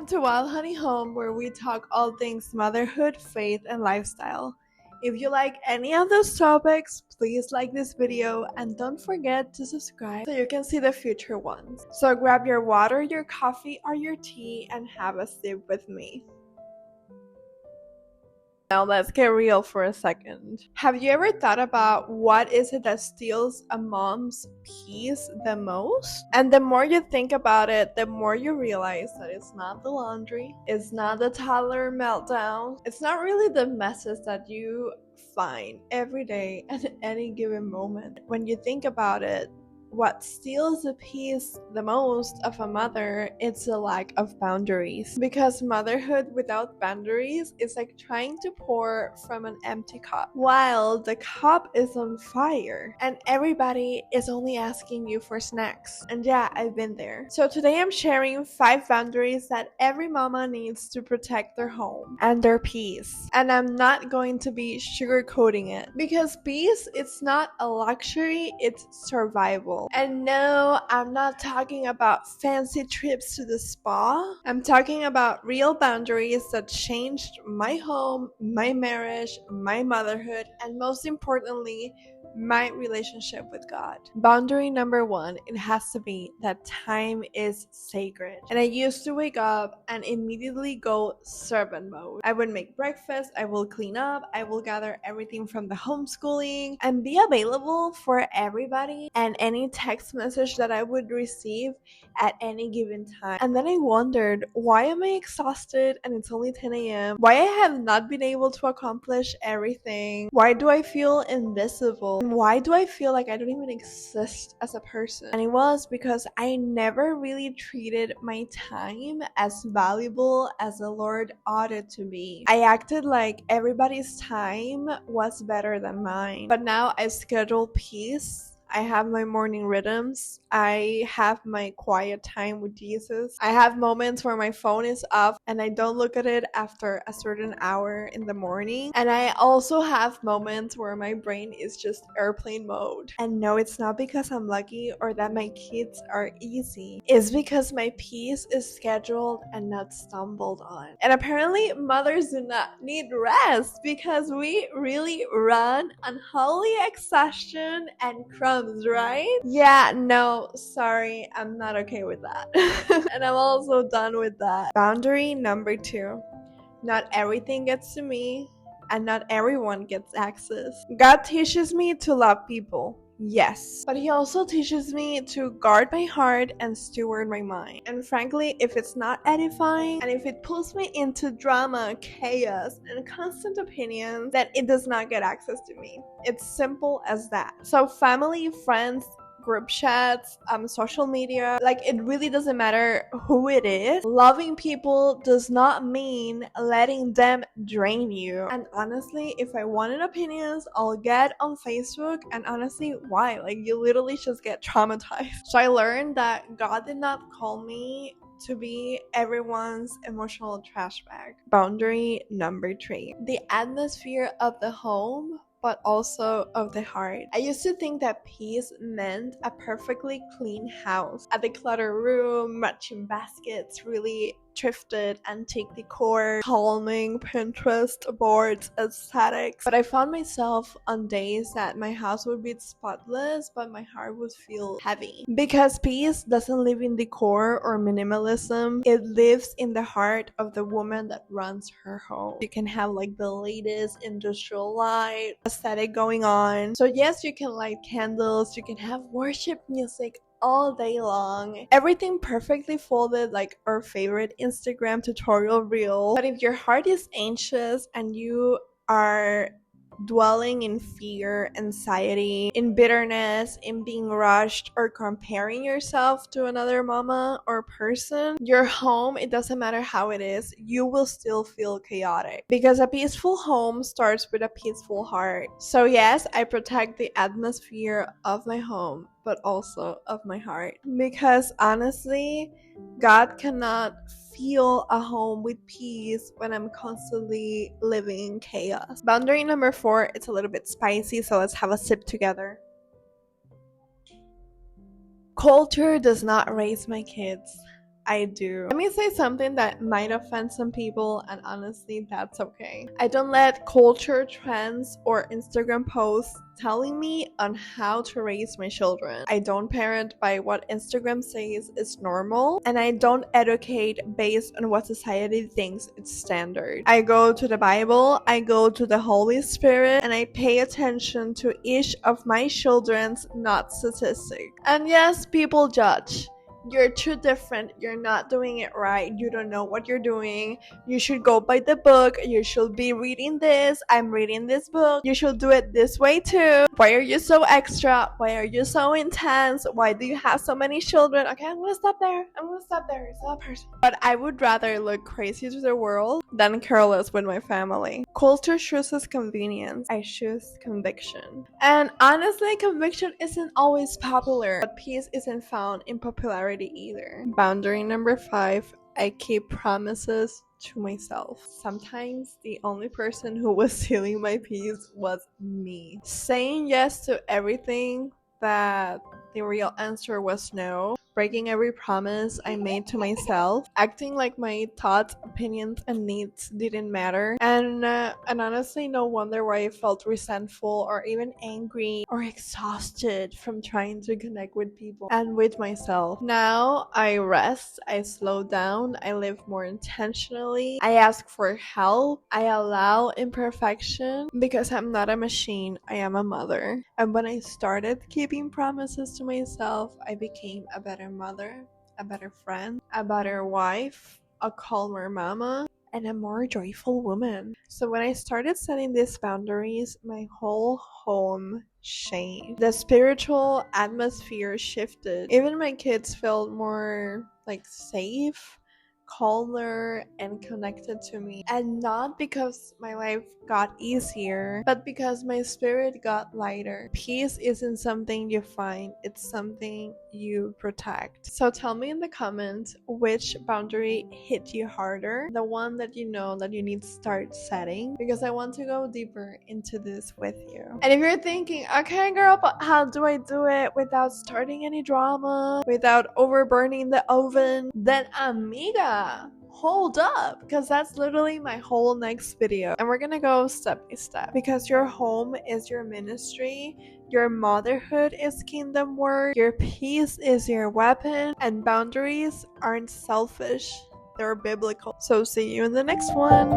Welcome to Wild Honey Home, where we talk all things motherhood, faith, and lifestyle. If you like any of those topics, please like this video and don't forget to subscribe so you can see the future ones. So grab your water, your coffee, or your tea and have a sip with me. Now let's get real for a second. Have you ever thought about what is it that steals a mom's peace the most? And the more you think about it, the more you realize that it's not the laundry, it's not the toddler meltdown, it's not really the messes that you find every day at any given moment. When you think about it, what steals the peace the most of a mother is a lack of boundaries. Because motherhood without boundaries is like trying to pour from an empty cup while the cup is on fire and everybody is only asking you for snacks. And yeah, I've been there. So today I'm sharing 5 boundaries that every mama needs to protect their home and their peace. And I'm not going to be sugarcoating it, because peace, it's not a luxury, it's survival. And no, I'm not talking about fancy trips to the spa. I'm talking about real boundaries that changed my home, my marriage, my motherhood, and most importantly, my relationship with God. Boundary number 1, it has to be that time is sacred. And I used to wake up and immediately go servant mode. I would make breakfast, I will clean up, I will gather everything from the homeschooling and be available for everybody and any text message that I would receive at any given time. And then I wondered, why am I exhausted and it's only 10 a.m.? Why I have not been able to accomplish everything? Why do I feel invisible? Why do I feel like I don't even exist as a person? And it was because I never really treated my time as valuable as the Lord ought it to be. I acted like everybody's time was better than mine. But now I schedule peace. I have my morning rhythms. I have my quiet time with Jesus. I have moments where my phone is off and I don't look at it after a certain hour in the morning. And I also have moments where my brain is just airplane mode. And no, it's not because I'm lucky or that my kids are easy. It's because my peace is scheduled and not stumbled on. And apparently mothers do not need rest, because we really run on holy exhaustion and crumbs, right? Yeah, no, sorry, I'm not okay with that. And I'm also done with that. Boundary number 2. Not everything gets to me, and not everyone gets access. God teaches me to love people. Yes, but he also teaches me to guard my heart and steward my mind. And frankly, if it's not edifying and if it pulls me into drama, chaos, and constant opinions, then it does not get access to me. It's simple as that. So family, friends, group chats, social media, like it really doesn't matter who it is. Loving people does not mean letting them drain you. And honestly, if I wanted opinions, I'll get on Facebook, and honestly, why? Like, you literally just get traumatized. So I learned that God did not call me to be everyone's emotional trash bag. Boundary number 3. The atmosphere of the home, but also of the heart. I used to think that peace meant a perfectly clean house, a decluttered room, matching baskets, really thrifted antique decor, calming Pinterest boards, aesthetics. But I found myself on days that my house would be spotless, but my heart would feel heavy. Because peace doesn't live in decor or minimalism, it lives in the heart of the woman that runs her home. You can have like the latest industrial light aesthetic going on. So yes, you can light candles, you can have worship music all day long, everything perfectly folded like our favorite Instagram tutorial reel. But if your heart is anxious and you are dwelling in fear, anxiety, in bitterness, in being rushed, or comparing yourself to another mama or person, your home, it doesn't matter how it is, you will still feel chaotic. Because a peaceful home starts with a peaceful heart. So yes, I protect the atmosphere of my home, but also of my heart. Because honestly, God cannot feel a home with peace when I'm constantly living in chaos. Boundary number 4, it's a little bit spicy, so let's have a sip together. Culture does not raise my kids. I do. Let me say something that might offend some people, and honestly, that's okay. I don't let culture trends or Instagram posts telling me on how to raise my children. I don't parent by what Instagram says is normal, and I don't educate based on what society thinks is standard. I go to the Bible, I go to the Holy Spirit, and I pay attention to each of my children's, not statistic. And yes, people judge. You're too different. You're not doing it right. You don't know what you're doing. You should go by the book. You should be reading this. I'm reading this book. You should do it this way too. Why are you so extra? Why are you so intense? Why do you have so many children? Okay, I'm gonna stop there. It's not a person. But I would rather look crazy to the world than careless with my family. Culture chooses convenience. I choose conviction. And honestly, conviction isn't always popular, but peace isn't found in popularity either. Boundary number 5, I keep promises to myself. Sometimes the only person who was stealing my peace was me. Saying yes to everything that the real answer was no, breaking every promise I made to myself, acting like my thoughts, opinions, and needs didn't matter, and honestly, no wonder why I felt resentful or even angry or exhausted from trying to connect with people and with myself. Now I rest, I slow down, I live more intentionally, I ask for help, I allow imperfection because I'm not a machine, I am a mother. And when I started keeping promises to myself, I became a better mother, a better friend, a better wife, a calmer mama, and a more joyful woman. So when I started setting these boundaries, my whole home changed. The spiritual atmosphere shifted. Even my kids felt more safe, calmer, and connected to me. And not because my life got easier, but because my spirit got lighter. Peace isn't something you find, it's something you protect. So tell me in the comments which boundary hit you harder, the one that you know that you need to start setting, because I want to go deeper into this with you. And if you're thinking, okay girl, but how do I do it without starting any drama, without overburning the oven, then amiga, hold up, because that's literally my whole next video, and we're gonna go step by step, because your home is your ministry, your motherhood is kingdom work, your peace is your weapon, and boundaries aren't selfish, they're biblical. So see you in the next one.